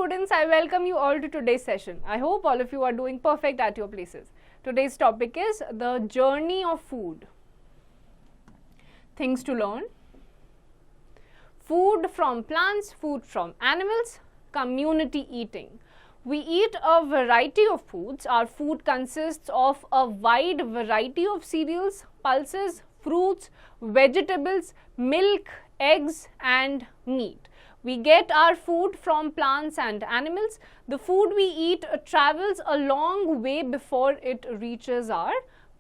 students, I welcome you all to today's session. I hope all of you are doing perfect at your places. Today's topic is the journey of food. Things to learn. Food from plants, food from animals, community eating. We eat a variety of foods. Our food consists of a wide variety of cereals, pulses, fruits, vegetables, milk, eggs and meat. We get our food from plants and animals. The food we eat travels a long way before it reaches our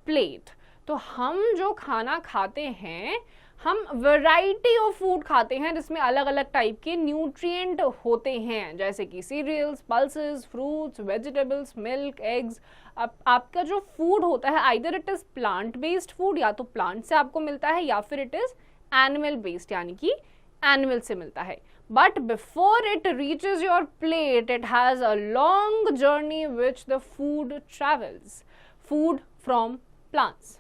plate. तो हम जो खाना खाते हैं, हम variety of food खाते हैं जिसमें अलग अलग टाइप के न्यूट्रिएंट होते हैं, जैसे कि cereals, pulses, fruits, vegetables, milk, eggs. आपका जो फूड होता है either it is plant based food, या तो प्लांट से आपको मिलता है, या फिर इट इज़ एनिमल बेस्ड, यानी कि एनिमल से मिलता है. But before it reaches your plate, it has a long journey which the food travels. Food from plants.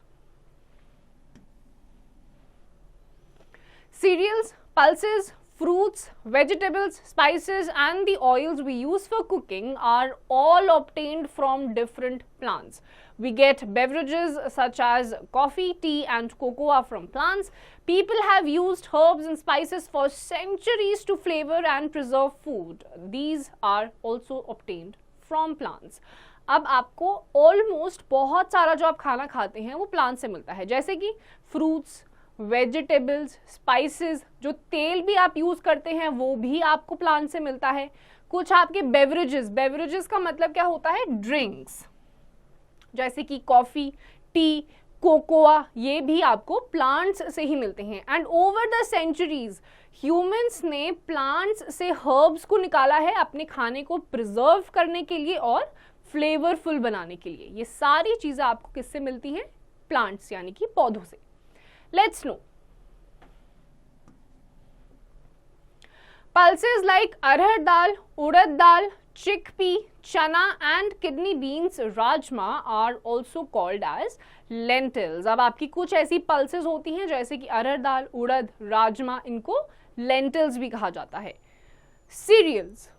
Cereals, pulses, fruits, vegetables, spices and the oils we use for cooking are all obtained from different plants. We get beverages such as coffee, tea and cocoa from plants. People have used herbs and spices for centuries to flavor and preserve food. These are also obtained from plants. अब आपको almost बहुत सारा जो आप खाना खाते हैं वो प्लांट से मिलता है, जैसे कि फ्रूट्स, वेजिटेबल्स, स्पाइसेस. जो तेल भी आप यूज़ करते हैं वो भी आपको प्लांट से मिलता है. कुछ आपके बेवरेजेस का मतलब क्या होता है, ड्रिंक्स, जैसे कि कॉफ़ी, टी, कोकोआ, ये भी आपको प्लांट्स से ही मिलते हैं. And over the centuries humans ने प्लांट्स से हर्ब्स को निकाला है अपने खाने को प्रिजर्व करने के लिए और फ्लेवरफुल बनाने के लिए. ये सारी चीज़ें आपको किससे मिलती हैं, प्लांट्स यानी कि पौधों से. Let's no. Pulses like arhar dal, urad dal, chickpea, chana and kidney beans, rajma are also called as lentils. अब आपकी कुछ ऐसी pulses होती हैं जैसे कि अरहर दाल, उड़द, राजमा, इनको lentils भी कहा जाता है. Cereals.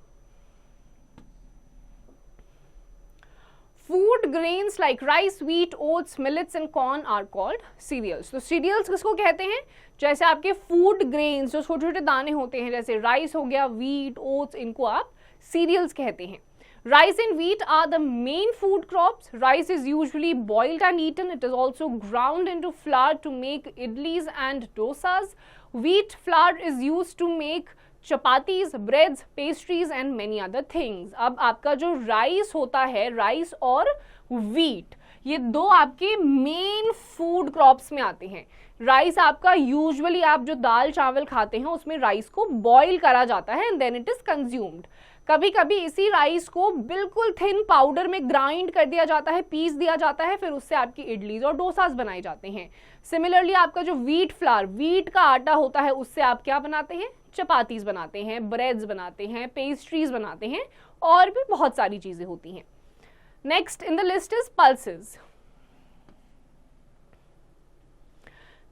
Food grains like rice, wheat, oats, millets and corn are called cereals. तो cereals किसको कहते हैं, जैसे आपके food grains जो छोटे छोटे दाने होते हैं, जैसे राइस हो गया, wheat, oats, इनको आप cereals कहते हैं. Rice and wheat are the main food crops. Rice is usually boiled and eaten. It is also ground into flour to make idlis and dosas. Wheat flour is used to make chapatis, breads, pastries and many other things. अब आपका जो rice होता है, rice और wheat, ये दो आपके main food crops में आते हैं. राइस आपका यूजुअली आप जो दाल चावल खाते हैं उसमें राइस को बॉईल करा जाता है and then it is consumed. कभी कभी इसी राइस को बिल्कुल थिन पाउडर में ग्राइंड कर दिया जाता है, पीस दिया जाता है, फिर उससे आपकी इडलीज और डोसास बनाए जाते हैं. सिमिलरली आपका जो व्हीट फ्लावर, व्हीट का आटा होता है, उससे आप क्या बनाते हैं, चपातीज बनाते हैं, ब्रेड्स बनाते हैं, पेस्ट्रीज बनाते हैं और भी बहुत सारी चीजें होती हैं. Next in the list is pulses.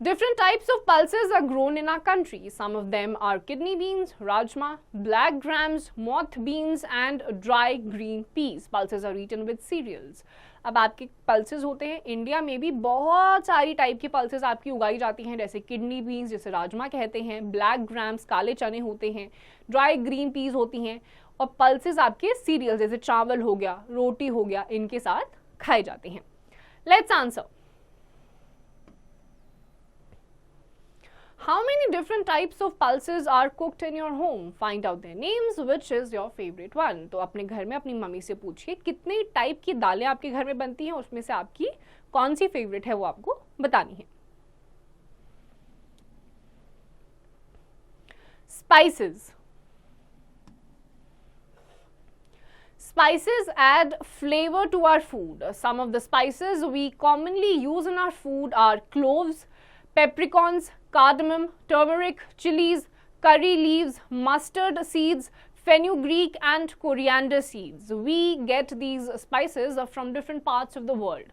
Different types of pulses are grown in our country. Some of them are kidney beans, rajma, black grams, moth beans and dry green peas. Pulses are eaten with cereals. अब आपके pulses होते हैं, India में भी बहुत सारी type की pulses आपकी उगाई जाती हैं, जैसे किडनी बीन्स जिसे राजमा कहते हैं, ब्लैक ग्राम्स काले चने होते हैं, ड्राई ग्रीन पीस होती हैं, और पल्सेस आपके सीरियल्स जैसे चावल हो गया, रोटी हो गया, इनके साथ खाए जाते हैं. Let's answer. How many different types of pulses are cooked in your home? Find out their names. Which is your favorite one? तो अपने घर में अपनी मम्मी से पूछिए कितने टाइप की दालें आपके घर में बनती हैं, उसमें से आपकी कौन सी फेवरेट है वो आपको बतानी है. Spices. Spices add flavor to our food. Some of the spices we commonly use in our food are cloves, peppercorns, cardamom, turmeric, chilies, curry leaves, mustard seeds, fenugreek and coriander seeds. We get these spices from different parts of the world.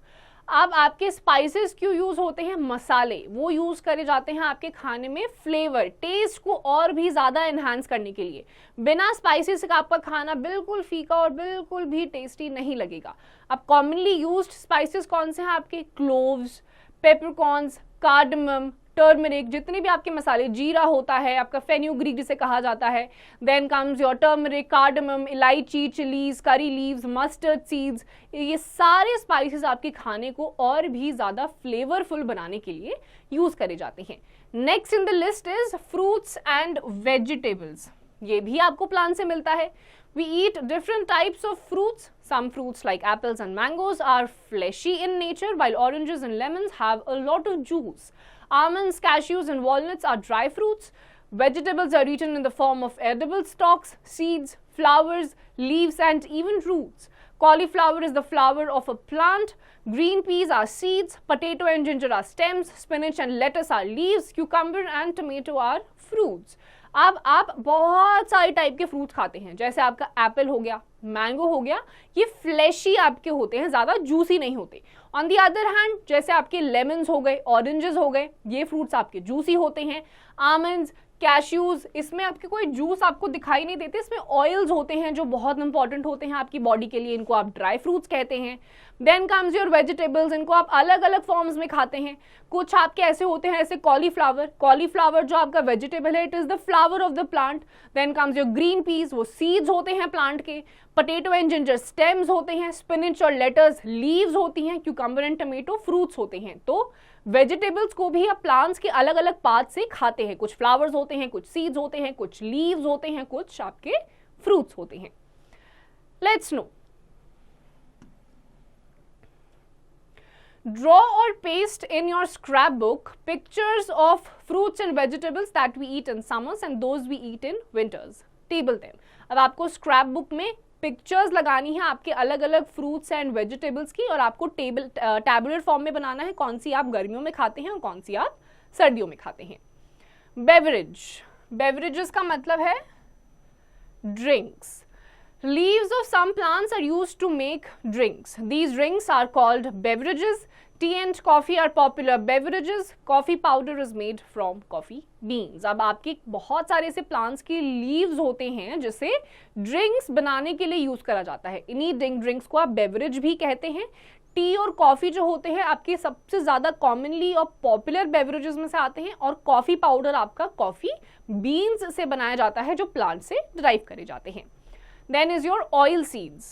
अब आपके spices क्यों use होते हैं? मसाले वो use करे जाते हैं आपके खाने में फ्लेवर, टेस्ट को और भी ज्यादा एनहांस करने के लिए। बिना स्पाइसेस का आपका खाना बिल्कुल फीका और बिल्कुल भी टेस्टी नहीं लगेगा। अब कॉमनली यूज्ड स्पाइसेस कौन से हैं आपके? क्लोव्स, पेपरकॉर्न्स, कार्डमम, टर्मरिक, जितने भी आपके मसाले, जीरा होता है आपका, फेन्यूग्रीक जिसे कहा जाता है, then comes your turmeric, cardamom, इलायची, chillies, curry leaves, mustard seeds, ये सारे स्पाइसेस आपके खाने को और भी ज्यादा फ्लेवरफुल बनाने के लिए यूज करे जाते हैं। Next in the list is fruits and vegetables. ये भी आपको प्लांट से मिलता है। We eat different types of fruits. Some fruits like apples and mangoes are fleshy in nature, while oranges and lemons have a lot of juice. Almonds, cashews and walnuts are dry fruits. Vegetables are eaten in the form of edible stalks, seeds, flowers, leaves and even roots. Cauliflower is the flower of a plant. Green peas are seeds. Potato and ginger are stems. Spinach and lettuce are leaves. Cucumber and tomato are fruits. अब आप बहुत सारे type के fruits खाते हैं, जैसे आपका Apple हो गया, मैंगो हो गया, ये फ्लैशी आपके होते हैं, ज्यादा जूसी नहीं होते। ऑन दी अदर हैंड जैसे आपके लेमन्स हो गए, ऑरेंजेस हो गए, ये फ्रूट्स आपके जूसी होते हैं। आमंड्स, कैश्यूज, इसमें आपके कोई जूस आपको दिखाई नहीं देते, इसमें ऑयल्स होते हैं जो बहुत इंपॉर्टेंट होते हैं आपकी बॉडी के लिए, इनको आप ड्राई फ्रूट्स कहते हैं। देन कम्स योर वेजिटेबल्स, इनको आप अलग अलग फॉर्म्स में खाते हैं। कुछ आपके ऐसे होते हैं जैसे कॉलीफ्लावर, कॉलीफ्लावर जो आपका वेजिटेबल है, it is the flower of the plant. Then comes your green peas, वो सीड्स होते हैं प्लांट के। पोटैटो एंड जिंजर स्टेम्स होते हैं। स्पिनच और लेटस लीव्स होती हैं। क्यूकम्बर एंड टमेटो फ्रूट्स होते हैं। तो वेजिटेबल्स को भी आप प्लांट्स के अलग अलग पार्ट से खाते हैं, कुछ फ्लावर्स होते हैं, कुछ सीड्स होते हैं, कुछ लीव्स होते हैं, कुछ आपके फ्रूट्स होते हैं। Let's no, draw or paste in your scrapbook pictures of fruits and vegetables that we eat in summers and those we eat in winters. Table them. अब आपको स्क्रैप बुक में पिक्चर्स लगानी है आपके अलग अलग फ्रूट्स एंड वेजिटेबल्स की, और आपको टैबुलर फॉर्म में बनाना है कौन सी आप गर्मियों में खाते हैं और कौन सी आप सर्दियों में खाते हैं। बेवरेज, बेवरेजेस का मतलब है drinks. Leaves of some plants are used to make drinks. These drinks are called beverages. Tea and coffee are popular beverages. Coffee powder is made from coffee beans. अब आपके बहुत सारे ऐसे plants की leaves होते हैं जिसे drinks बनाने के लिए यूज करा जाता है। इन्हीं drinks को आप beverage भी कहते हैं। टी और कॉफी जो होते हैं आपके सबसे ज्यादा कॉमनली और पॉपुलर बेवरेजेस में से आते हैं, और कॉफी पाउडर आपका कॉफी बीन्स से बनाया जाता है जो प्लांट से डिराइव करे जाते हैं। Then is your oil seeds.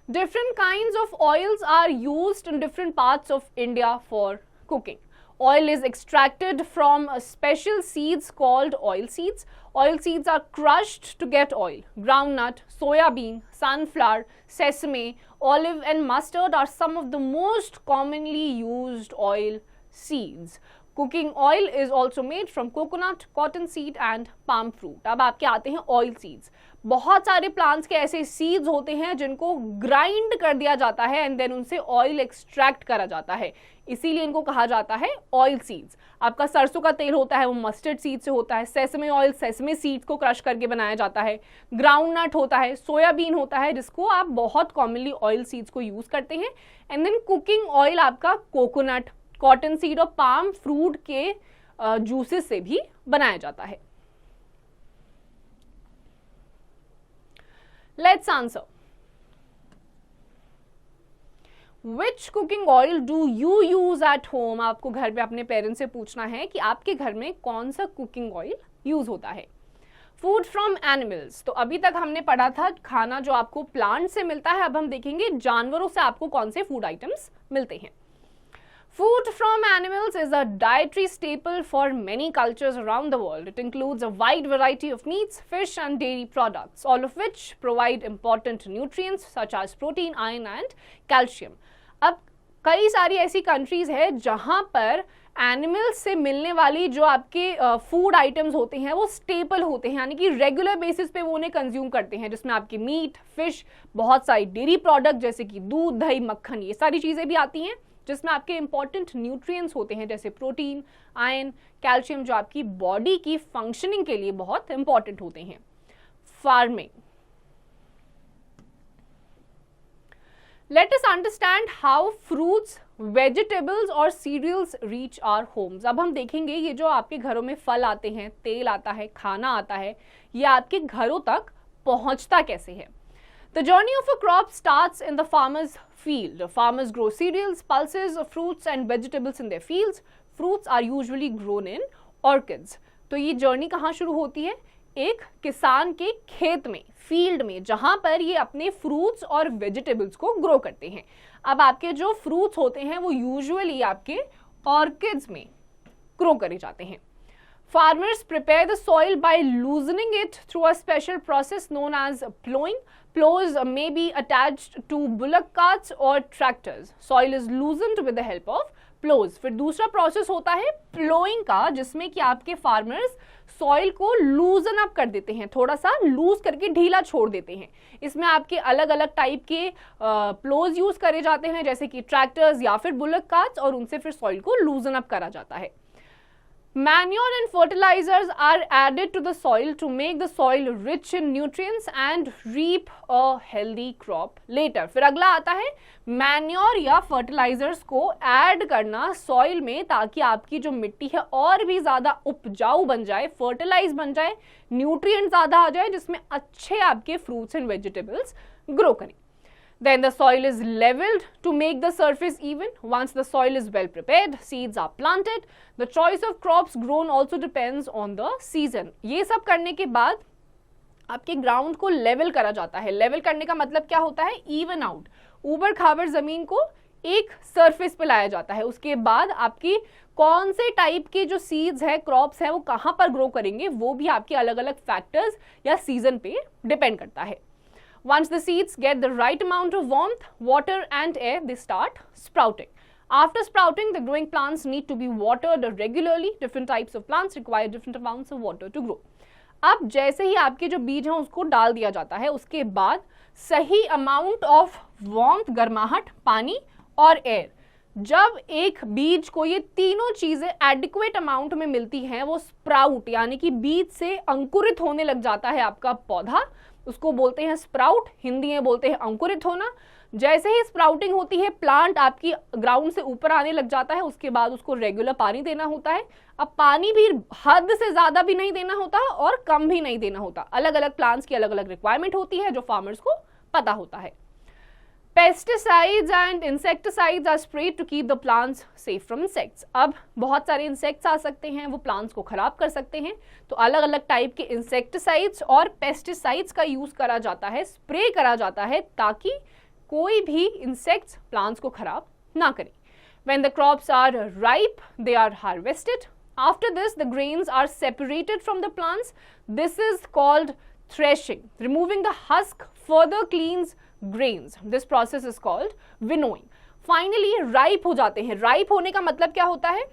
Different kinds of oils are used in different parts of India for cooking. Oil is extracted from special seeds called oil seeds. Oil seeds are crushed to get oil. Groundnut, soya bean, sunflower, sesame, olive and mustard are some of the most commonly used oil seeds. Cooking oil is also made from coconut, cotton seed and palm fruit. अब आपके आते हैं oil seeds. बहुत सारे plants के ऐसे seeds होते हैं जिनको ग्राइंड कर दिया जाता है एंड देन उनसे ऑयल एक्सट्रैक्ट करा जाता है, इसीलिए इनको कहा जाता है ऑयल सीड्स। आपका सरसों का तेल होता है वो मस्टर्ड सीड से होता है। सेसमे ऑयल सेसमे सीड्स को क्रश करके बनाया जाता है। ग्राउंडनट होता है, सोयाबीन होता है जिसको आप बहुत कॉमनली ऑयल सीड्स को यूज करते हैं। एंड देन कुकिंग ऑयल आपका कोकोनट, कॉटन सीड और पाम फ्रूट के जूसेस से भी बनाया जाता है। Let's answer, which cooking oil do you use at home? आपको घर पे अपने पेरेंट्स से पूछना है कि आपके घर में कौन सा कुकिंग ऑयल यूज होता है। फूड फ्रॉम एनिमल्स, तो अभी तक हमने पढ़ा था खाना जो आपको प्लांट से मिलता है, अब हम देखेंगे जानवरों से आपको कौन से फूड आइटम्स मिलते हैं। Food from animals is a dietary staple for many cultures around the world. It includes a wide variety of meats, fish and dairy products, all of which provide important nutrients such as protein, iron and calcium. अब कई सारी ऐसी countries है जहां पर animals से मिलने वाली जो आपके फूड आइटम्स होते हैं वो स्टेपल होते हैं, यानी कि रेगुलर बेसिस पे वो उन्हें कंज्यूम करते हैं, जिसमें आपके मीट, फिश, बहुत सारी डेयरी प्रोडक्ट जैसे कि दूध, दही, मक्खन, ये सारी चीजें भी आती हैं जिसमें आपके इंपॉर्टेंट न्यूट्रिएंट्स होते हैं जैसे प्रोटीन, आयरन, कैल्शियम, जो आपकी बॉडी की फंक्शनिंग के लिए बहुत इंपॉर्टेंट होते हैं। Farming, Let us understand how fruits, vegetables और cereals reach our homes. अब हम देखेंगे ये जो आपके घरों में फल आते हैं, तेल आता है, खाना आता है, ये आपके घरों तक पहुंचता कैसे है? The journey of a crop starts in the farmer's field. Farmers grow cereals, pulses, fruits and vegetables in their fields. Fruits are usually grown in orchards. तो ये जर्नी कहाँ शुरू होती है? एक किसान के खेत में, फील्ड में, जहां पर ये अपने फ्रूट्स और वेजिटेबल्स को ग्रो करते हैं. अब आपके जो फ्रूट्स होते हैं वो यूजुअली आपके ऑर्किड्स में ग्रो करे जाते हैं. Farmers prepare the soil by loosening it through a special process known as plowing. Plows may be attached to bullock carts or tractors. Soil is loosened with the help of plows. फिर दूसरा process होता है ploughing का, जिसमें कि आपके farmers soil को लूजन up कर देते हैं, थोड़ा सा लूज करके ढीला छोड़ देते हैं. इसमें आपके अलग अलग टाइप के प्लोज यूज करे जाते हैं, जैसे कि ट्रैक्टर्स या फिर बुलक कार्ट्स, और उनसे फिर सॉइल को लूजन अप करा जाता है. Manure and fertilizers are added to the soil to make the soil rich in nutrients and reap a healthy crop later. फिर अगला आता है मैन्योर या फर्टिलाइजर्स को ऐड करना सॉइल में, ताकि आपकी जो मिट्टी है और भी ज्यादा उपजाऊ बन जाए, फर्टिलाइज बन जाए, न्यूट्रिएंट ज्यादा आ जाए, जिसमें अच्छे आपके फ्रूट्स एंड वेजिटेबल्स ग्रो करें. Then the soil is leveled to make the surface even. Once the soil is well prepared, seeds are planted. The choice of crops grown also depends on the season. ये सब करने के बाद आपके ground को level करा जाता है. लेवल करने का मतलब क्या होता है? इवन आउट, ऊबड़ खाबड़ जमीन को एक सरफेस पे लाया जाता है. उसके बाद आपकी कौन से टाइप के जो सीड्स है, क्रॉप्स है, वो कहाँ पर ग्रो करेंगे, वो भी आपके अलग अलग फैक्टर्स या सीजन पे डिपेंड करता है. Once the seeds get the right amount of warmth, water and air, they start sprouting. After sprouting, the growing plants need to be watered regularly. Different types of plants require different amounts of water to grow. अब जैसे ही आपके जो बीज हैं उसको डाल दिया जाता है, उसके बाद सही अमाउंट ऑफ वार्मथ, गर्माहट, पानी और एयर, जब एक बीज को ये तीनों चीजें एडिक्वेट अमाउंट में मिलती हैं, वो स्प्राउट यानी कि बीज से अंकुरित होने लग जाता है आपका पौधा. उसको बोलते हैं स्प्राउट, हिंदी में बोलते हैं अंकुरित होना. जैसे ही स्प्राउटिंग होती है, प्लांट आपकी ग्राउंड से ऊपर आने लग जाता है. उसके बाद उसको रेगुलर पानी देना होता है. अब पानी भी हद से ज्यादा भी नहीं देना होता और कम भी नहीं देना होता. अलग अलग प्लांट्स की अलग अलग रिक्वायरमेंट होती है, जो फार्मर्स को पता होता है. Pesticides and insecticides are sprayed to keep the plants safe from insects. अब बहुत सारे इंसेक्ट्स आ सकते हैं, वो प्लांट्स को खराब कर सकते हैं, तो अलग अलग टाइप के इंसेक्टिसाइड्स और पेस्टिसाइड्स का यूज करा जाता है, स्प्रे करा जाता है, ताकि कोई भी इंसेक्ट्स प्लांट्स को खराब ना करें. When the crops are ripe, they are harvested. After this, the grains are separated from the plants. This is called threshing. Removing the husk further cleans grains. This process is called winnowing. Finally, ripe हो जाते हैं. ripe होने का मतलब क्या होता है?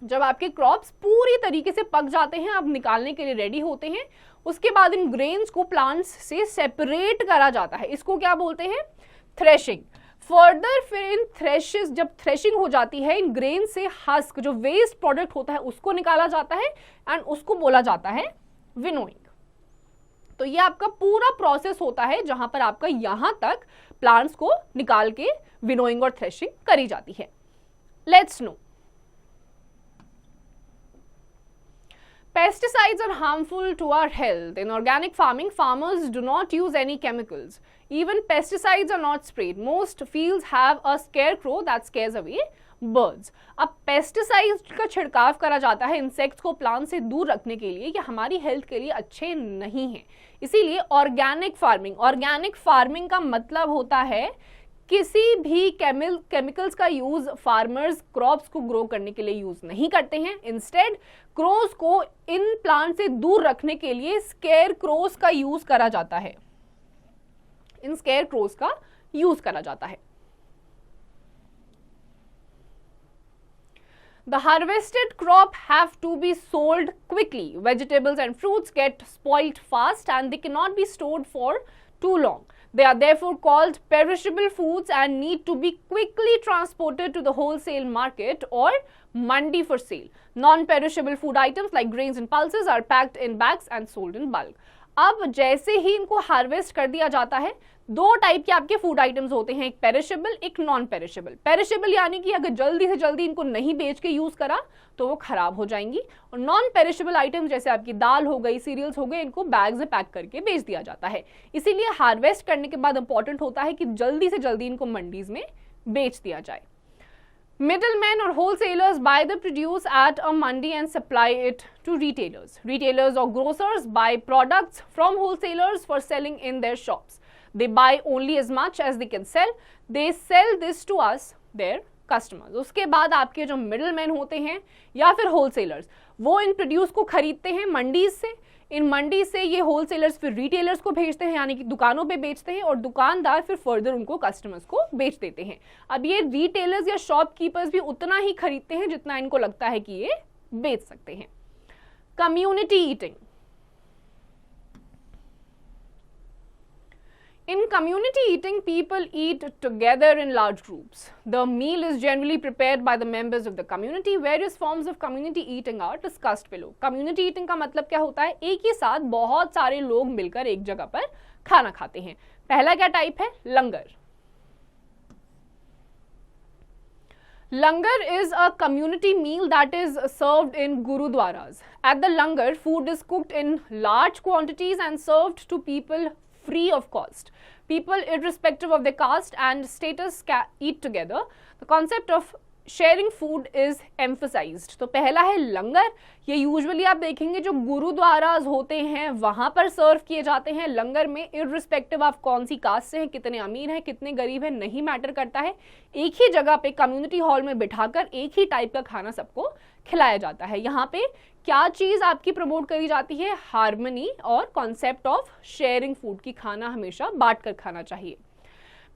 जब आपके क्रॉप्स पूरी तरीके से पक जाते हैं, अब निकालने के लिए रेडी होते हैं, उसके बाद इन ग्रेन्स को प्लांट्स से सेपरेट करा जाता है. इसको क्या बोलते हैं? थ्रेशिंग. फर्दर फिर इन थ्रेशेस, जब थ्रेशिंग हो जाती है, इन ग्रेन से हस्क, जो वेस्ट प्रोडक्ट होता है, उसको निकाला जाता है एंड उसको बोला जाता है विनोइंग. तो ये आपका पूरा प्रोसेस होता है, जहां पर आपका यहां तक प्लांट्स को निकाल के विनोइंग और थ्रेशिंग करी जाती है. Let's no. Pesticides are harmful to our health. In organic farming, farmers do not use any chemicals. Even pesticides are not sprayed. Most fields have a scarecrow that scares away birds. अब pesticide का छिड़काव करा जाता है insects को plant से दूर रखने के लिए, ये हमारी हेल्थ के लिए अच्छे नहीं है. इसीलिए ऑर्गेनिक फार्मिंग का मतलब होता है किसी भी केमिकल्स का यूज फार्मर्स क्रॉप्स को ग्रो करने के लिए यूज नहीं करते हैं. इंस्टेड क्रोस को इन प्लांट से दूर रखने के लिए स्केयर क्रोस का यूज करा जाता है. इन स्केयर क्रोस का यूज करा जाता है. The harvested crop have to be sold quickly. Vegetables and fruits get spoiled fast and they cannot be stored for too long. They are therefore called perishable foods and need to be quickly transported to the wholesale market or mandi for sale. Non-perishable food items like grains and pulses are packed in bags and sold in bulk. अब जैसे ही इनको harvest कर दिया जाता है, दो type के आपके फूड आइटम्स होते हैं, एक पेरिशेबल, एक नॉन पेरिशेबल। पेरिशेबल यानी कि अगर जल्दी से जल्दी इनको नहीं बेच के यूज करा तो वो खराब हो जाएंगी, और नॉन पेरिशेबल आइटम्स जैसे आपकी दाल हो गई, सीरियल्स हो गए, इनको बैग्स में पैक करके बेच दिया जाता है। इसीलिए हार्वेस्ट करने के बाद इंपॉर्टेंट होता है कि जल्दी से जल्दी इनको मंडीज में बेच दिया जाए। Middlemen or wholesalers buy the produce at a mandi and supply it to retailers. Retailers or grocers buy products from wholesalers for selling in their shops. They buy only as much as they can sell. They sell this to us, their customers. उसके बाद आपके जो middlemen होते हैं या फिर wholesalers, वो इन produce को खरीदते हैं मंडीज से। इन मंडी से ये होलसेलर्स फिर रिटेलर्स को भेजते हैं, यानी कि दुकानों पे बेचते हैं, और दुकानदार फिर फर्दर उनको कस्टमर्स को बेच देते हैं। अब ये रिटेलर्स या शॉपकीपर्स भी उतना ही खरीदते हैं जितना इनको लगता है कि ये बेच सकते हैं। Community eating. In community eating, people eat together in large groups. The meal is generally prepared by the members of the community. Various forms of community eating are discussed below. Community eating का मतलब क्या होता है? एक ही साथ बहुत सारे लोग मिलकर एक जगह पर खाना खाते हैं। पहला क्या टाइप है? लंगर। Langar is a community meal that is served in gurudwaras. At the langar, food is cooked in large quantities and served to people free of cost. People, irrespective of their caste and status, can eat together. The concept of sharing food is emphasized. तो पहला है लंगर। ये usually आप देखेंगे जो गुरुद्वाराज होते हैं वहां पर सर्व किए जाते हैं। लंगर में इररिस्पेक्टिव आप कौन सी कास्ट से हैं, कितने अमीर हैं, कितने गरीब हैं, नहीं मैटर करता है, एक ही जगह पे कम्युनिटी हॉल में बिठाकर एक ही टाइप का खाना सबको खिलाया जाता है। यहाँ पे क्या चीज आपकी प्रमोट करी जाती है? हार्मनी और कॉन्सेप्ट ऑफ शेयरिंग फूड की खाना हमेशा बांट कर खाना चाहिए।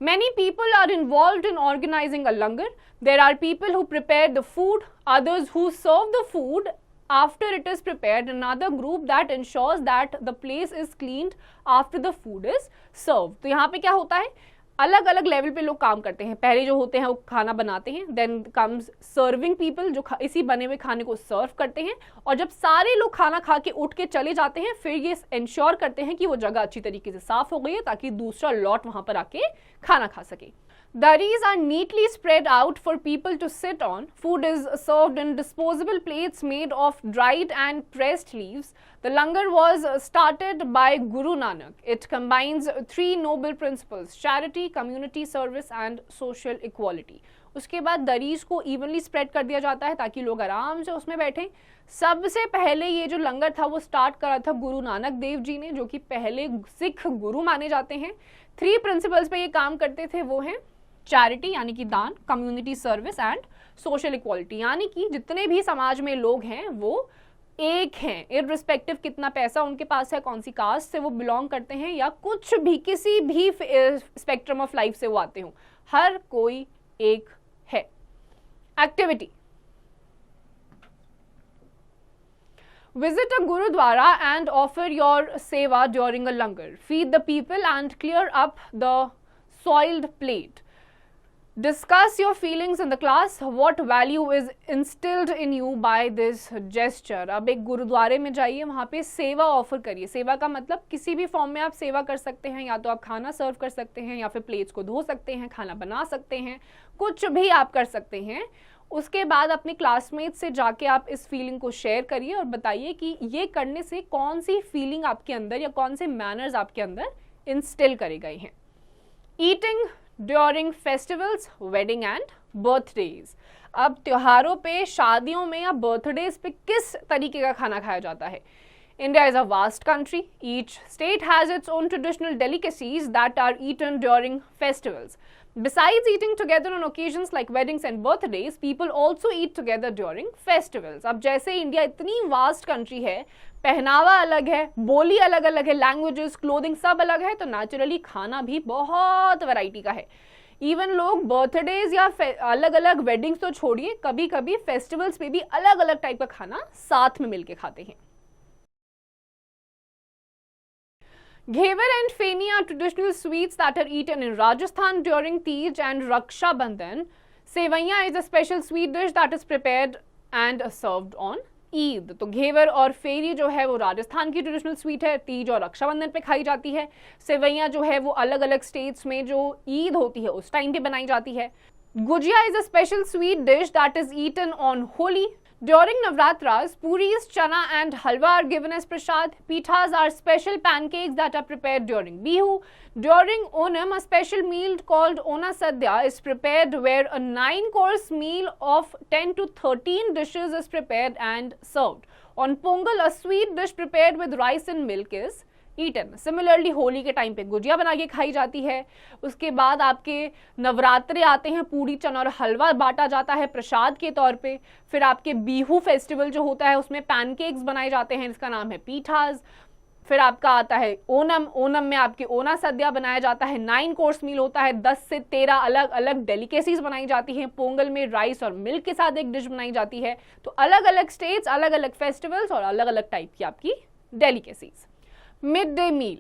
Many people are involved in organizing a langar. There are people who prepare the food, others who serve the food after it is prepared, another group that ensures that the place is cleaned after the food is served. तो यहाँ पे क्या होता है? अलग अलग level पे लोग काम करते हैं। पहले जो होते हैं वो खाना बनाते हैं, देन कम्स सर्विंग पीपल जो इसी बने हुए खाने को सर्व करते हैं, और जब सारे लोग खाना खा के उठ के चले जाते हैं फिर ये इंश्योर करते हैं कि वो जगह अच्छी तरीके से साफ हो गई है ताकि दूसरा लॉट वहां पर आके खाना खा सके। Dharis are neatly spread out for people to sit on. Food is served in disposable plates made of dried and pressed leaves. The langar was started by Guru Nanak. It combines three noble principles: charity, community service and social equality. उसके बाद दरीज को evenly spread कर दिया जाता है ताकि लोग आराम से उसमें बैठें। सबसे पहले ये जो लंगर था वो स्टार्ट करा था गुरु नानक देव जी ने, जो कि पहले सिख गुरु माने जाते हैं। 3 प्रिंसिपल्स पे ये काम करते थे, वो हैं चैरिटी यानी कि दान, community service and social equality, यानी कि जितने भी समाज में लोग हैं वो एक हैं, इररिस्पेक्टिव कितना पैसा उनके पास है, कौन सी कास्ट से वो बिलोंग करते हैं, या कुछ भी किसी भी स्पेक्ट्रम ऑफ लाइफ से वो आते हों, हर कोई एक है। Activity: Visit a Gurudwara and offer your seva during a langar. Feed the people and clear up the soiled plate. Discuss your feelings in the class. What value is instilled in you by this gesture? अब एक गुरुद्वारे में जाइए, वहाँ पे सेवा offer करिए। सेवा का मतलब किसी भी फॉर्म में आप सेवा कर सकते हैं, या तो आप खाना सर्व कर सकते हैं, या फिर प्लेट्स को धो सकते हैं, खाना बना सकते हैं, कुछ भी आप कर सकते हैं। उसके बाद अपने क्लासमेट से जाके आप इस फीलिंग को शेयर करिए और बताइए कि ये करने से कौन सी फीलिंग आपके अंदर या कौन से मैनर्स आपके अंदर इंस्टिल करे गए हैं। Eating during festivals, wedding and birthdays. अब त्योहारों पे, शादियों में या बर्थडेज पे किस तरीके का खाना खाया जाता है? India is a vast country. Each state has its own traditional delicacies that are eaten during festivals. Besides eating together on occasions like weddings and birthdays, people also eat together during festivals. अब जैसे India इतनी vast country है, पहनावा अलग है, बोली अलग अलग है, लैंग्वेजेस, क्लोथिंग सब अलग है, तो नेचुरली खाना भी बहुत वैरायटी का है। इवन लोग बर्थडेज या अलग अलग वेडिंग्स तो छोड़िए, कभी कभी फेस्टिवल्स पे भी अलग अलग टाइप का खाना साथ में मिलके खाते हैं। Ghevar and Feni are traditional sweets that are eaten in Rajasthan during Teej and Raksha Bandhan. Sevaiya is a special sweet dish that is prepared and served on Eid. तो घेवर और फेरी जो है वो राजस्थान की ट्रेडिशनल स्वीट है, तीज और रक्षाबंधन पे खाई जाती है। सेवैयां जो है वो अलग अलग स्टेट्स में जो ईद होती है उस टाइम पे बनाई जाती है। Gujiya is a special sweet dish that is eaten on Holi. During Navratras, puris, chana and halwa are given as prasad. Pithas are special pancakes that are prepared during Bihu. During Onam, a special meal called Ona Sadhya is prepared where a 9-course meal of 10 to 13 dishes is prepared and served. On Pongal, a sweet dish prepared with rice and milk is eaten. Similarly Holi के time पे गुजिया बना के खाई जाती है। उसके बाद आपके नवरात्रे आते हैं, पूरी चना और हलवा बांटा जाता है प्रसाद के तौर पे। फिर आपके बीहू फेस्टिवल जो होता है उसमें पैनकेक्स बनाए जाते हैं, जिसका नाम है पीठास। फिर आपका आता है ओनम। ओनम में आपके ओना सद्या बनाया जाता है, 9 कोर्स मील होता है, 10 से 13 अलग अलग डेलिकेसीज बनाई जाती हैं। पोंगल में राइस और मिल्क के साथ एक डिश बनाई जाती है। तो अलग अलग स्टेट्स, अलग अलग फेस्टिवल्स और अलग अलग टाइप की आपकी delicacies. Midday meal.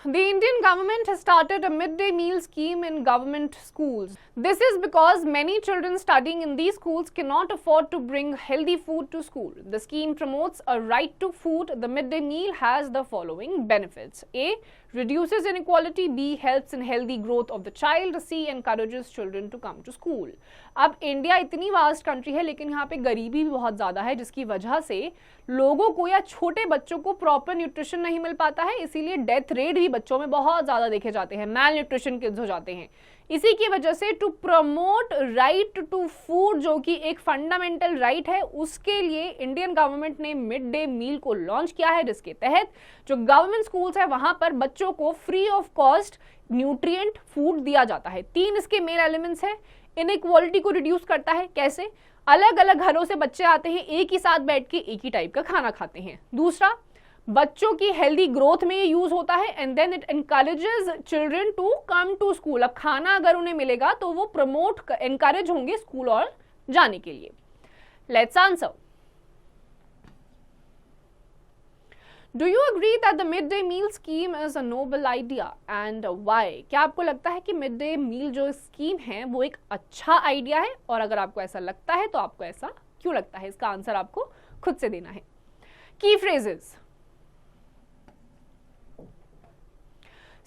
The Indian government has started a midday meal scheme in government schools. This is because many children studying in these schools cannot afford to bring healthy food to school. The scheme promotes a right to food. The midday meal has the following benefits. A. Reduces inequality. B. Helps in healthy growth of the child. C. Encourages children to come to school. अब India इतनी vast country है लेकिन यहाँ पे गरीबी भी बहुत ज़्यादा है, जिसकी वजह से लोगों को या छोटे बच्चों को प्रॉपर न्यूट्रिशन नहीं मिल पाता है। इसीलिए डेथ रेट भी बच्चों में बहुत ज़्यादा देखे जाते हैं, मैल न्यूट्रिशन किड्स हो जाते हैं। इसी की वजह से to promote right to food, जो कि एक फंडामेंटल राइट है, उसके लिए इंडियन गवर्नमेंट ने मिड डे मील को लॉन्च किया है, जिसके तहत जो गवर्नमेंट स्कूल्स है वहां पर बच्चों को free of cost nutrient food दिया जाता है। 3 इसके मेन एलिमेंट्स है। इनइक्वालिटी को रिड्यूस करता है। कैसे? अलग अलग घरों से बच्चे आते हैं, एक ही साथ बैठ के एक ही टाइप का खाना खाते हैं। दूसरा, बच्चों की हेल्दी ग्रोथ में ये यूज होता है। And then it encourages children to come to school. अब खाना अगर उन्हें मिलेगा तो वो प्रमोट एनकरेज होंगे स्कूल और जाने के लिए। Let's answer. Do you agree that the midday meal scheme is a noble idea and why? क्या आपको लगता है कि मिड डे मील जो स्कीम है वो एक अच्छा आइडिया है? और अगर आपको ऐसा लगता है तो आपको ऐसा क्यों लगता है? इसका आंसर आपको खुद से देना है। की phrases: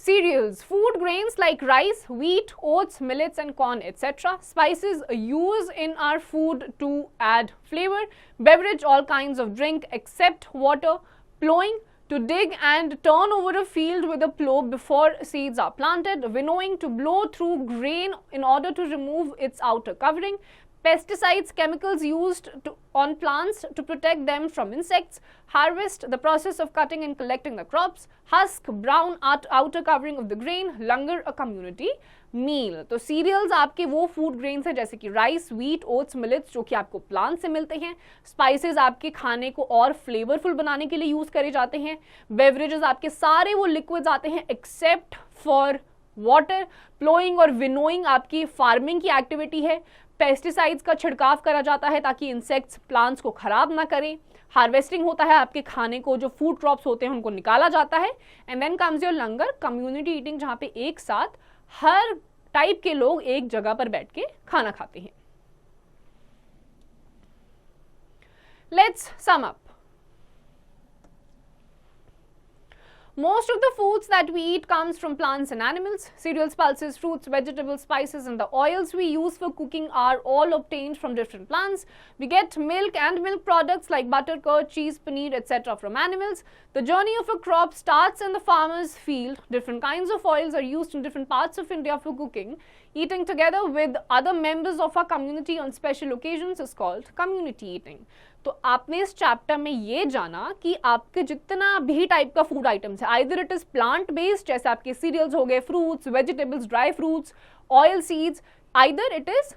cereals, food grains like rice, wheat, oats, millets and corn, etc. Spices used in our food to add flavor. Beverage, all kinds of drink except water. Plowing, to dig and turn over a field with a plow before seeds are planted. Winnowing, to blow through grain in order to remove its outer covering. Pesticides, chemicals used on plants to protect them from insects. Harvest, the process of cutting and collecting the crops. Husk, brown outer covering of the grain. Langar, a community meal. तो serials आपके वो food grains हैं जैसे कि rice, wheat, oats, millets, जो कि आपको plant से मिलते हैं। स्पाइसेस आपके खाने को और फ्लेवरफुल बनाने के लिए यूज करे जाते हैं। बेवरेजेस आपके सारे वो लिक्विड्स आते हैं एक्सेप्ट फॉर वाटर। प्लोइंग और विनोइंग आपकी फार्मिंग की एक्टिविटी है। पेस्टिसाइड्स का छिड़काव करा जाता है ताकि इंसेक्ट्स प्लांट्स को खराब ना करें। हार्वेस्टिंग होता है, आपके खाने को जो फूड क्रॉप्स होते हैं उनको निकाला जाता है। And then comes your langar, community eating, जहां पे एक साथ हर टाइप के लोग एक जगह पर बैठ के खाना खाते हैं। Let's sum up. Most of the foods that we eat comes from plants and animals. Cereals, pulses, fruits, vegetables, spices and the oils we use for cooking are all obtained from different plants. We get milk and milk products like butter, curd, cheese, paneer, etc. from animals. The journey of a crop starts in the farmer's field. Different kinds of oils are used in different parts of India for cooking. Eating together with other members of our community on special occasions is called community eating. तो आपने इस chapter में ये जाना कि आपके जितना भी टाइप का फूड आइटम्स है, either it is plant based जैसे आपके सीरियल्स हो गए, fruits, vegetables, dry fruits, oil seeds, either it is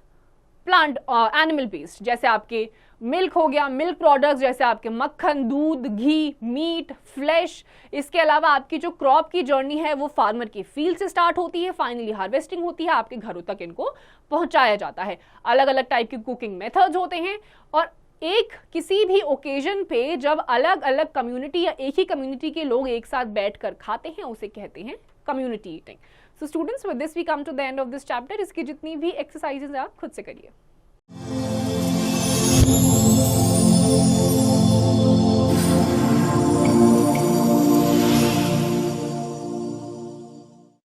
plant animal based जैसे आपके मिल्क हो गया, मिल्क प्रोडक्ट्स जैसे आपके मक्खन, दूध, घी, मीट, फ्लैश। इसके अलावा आपकी जो क्रॉप की जर्नी है वो फार्मर के फील्ड से स्टार्ट होती है, फाइनली हार्वेस्टिंग होती है, आपके घरों तक इनको पहुंचाया जाता है। अलग अलग टाइप के कुकिंग मेथड्स होते हैं और एक किसी भी ओकेजन पे जब अलग अलग कम्युनिटी या एक ही कम्युनिटी के लोग एक साथ बैठकर खाते हैं उसे कहते हैं community eating. So students, with this we come to the end of this chapter. इसकी जितनी भी एक्सरसाइजेज आप खुद से करिए।